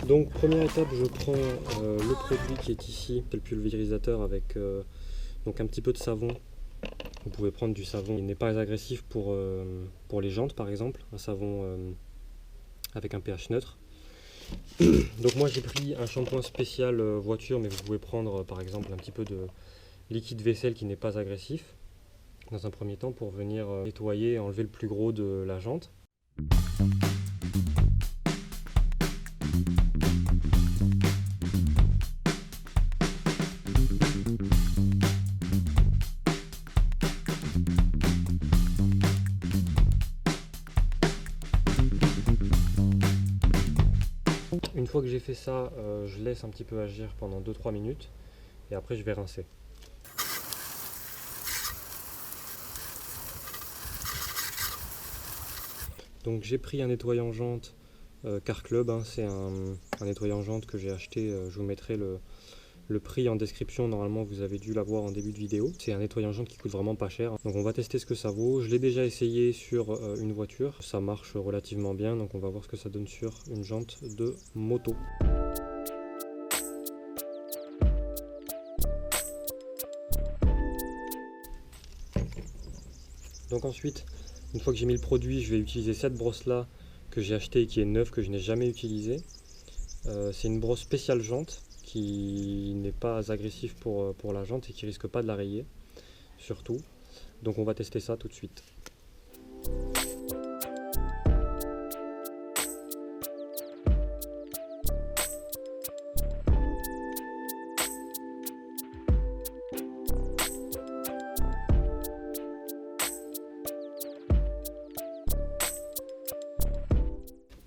Donc première étape, je prends le produit qui est ici, c'est le pulvérisateur avec donc un petit peu de savon. Vous pouvez prendre du savon qui n'est pas agressif pour les jantes par exemple, un savon avec un pH neutre. Donc moi j'ai pris un shampoing spécial voiture, mais vous pouvez prendre par exemple un petit peu de liquide vaisselle qui n'est pas agressif dans un premier temps pour venir nettoyer et enlever le plus gros de la jante. Une fois que j'ai fait ça, je laisse un petit peu agir pendant 2-3 minutes et après je vais rincer. Donc j'ai pris un nettoyant jante Car Club, hein, c'est un nettoyant jante que j'ai acheté, je vous mettrai le prix en description, normalement vous avez dû l'avoir en début de vidéo. C'est un nettoyant jante qui coûte vraiment pas cher, donc on va tester ce que ça vaut. Je l'ai déjà essayé sur une voiture, ça marche relativement bien, donc on va voir ce que ça donne sur une jante de moto. Donc ensuite, une fois que j'ai mis le produit, je vais utiliser cette brosse là que j'ai achetée et qui est neuve, que je n'ai jamais utilisée. C'est une brosse spéciale jante qui n'est pas agressif pour la jante et qui risque pas de la rayer, surtout. Donc on va tester ça tout de suite.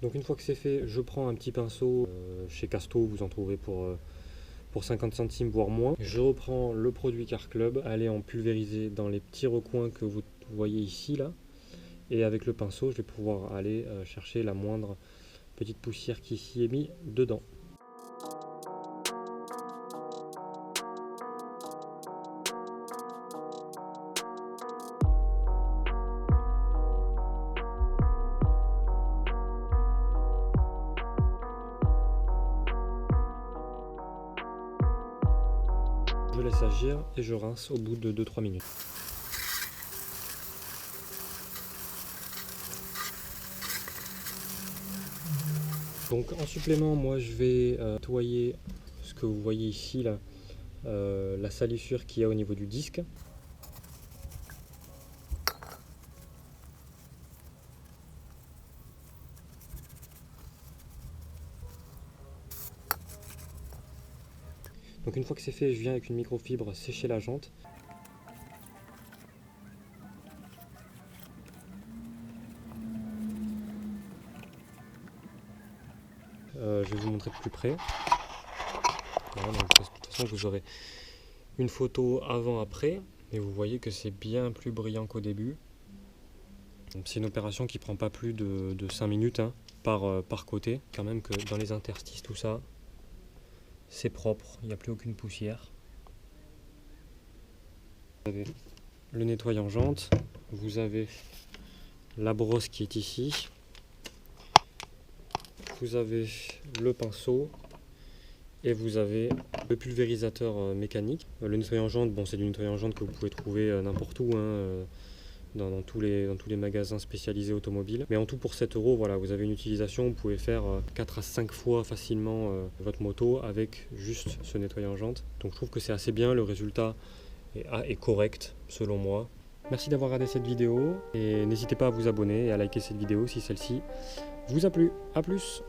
Donc une fois que c'est fait, je prends un petit pinceau, chez Casto vous en trouvez pour 50 centimes voire moins. Je reprends le produit Car Club, aller en pulvériser dans les petits recoins que vous voyez ici là. Et avec le pinceau, je vais pouvoir aller chercher la moindre petite poussière qui s'y est mise dedans. Je laisse agir et je rince au bout de 2-3 minutes. Donc en supplément, moi je vais nettoyer ce que vous voyez ici là, la salissure qu'il y a au niveau du disque. Donc une fois que c'est fait, je viens avec une microfibre sécher la jante. Je vais vous montrer de plus près. Voilà, donc de toute façon vous aurez une photo avant-après, et vous voyez que c'est bien plus brillant qu'au début. C'est une opération qui prend pas plus de 5 minutes hein, par côté. Quand même que dans les interstices tout ça, c'est propre, il n'y a plus aucune poussière. Vous avez le nettoyant jante, vous avez la brosse qui est ici, vous avez le pinceau et vous avez le pulvérisateur mécanique. Le nettoyant jante, bon, c'est du nettoyant jante que vous pouvez trouver n'importe où, hein, dans tous les magasins spécialisés automobiles. Mais en tout pour 7 €, voilà, vous avez une utilisation, vous pouvez faire 4 à 5 fois facilement votre moto avec juste ce nettoyant jante. Donc je trouve que c'est assez bien, le résultat est correct selon moi. Merci d'avoir regardé cette vidéo et n'hésitez pas à vous abonner et à liker cette vidéo si celle-ci vous a plu. A plus!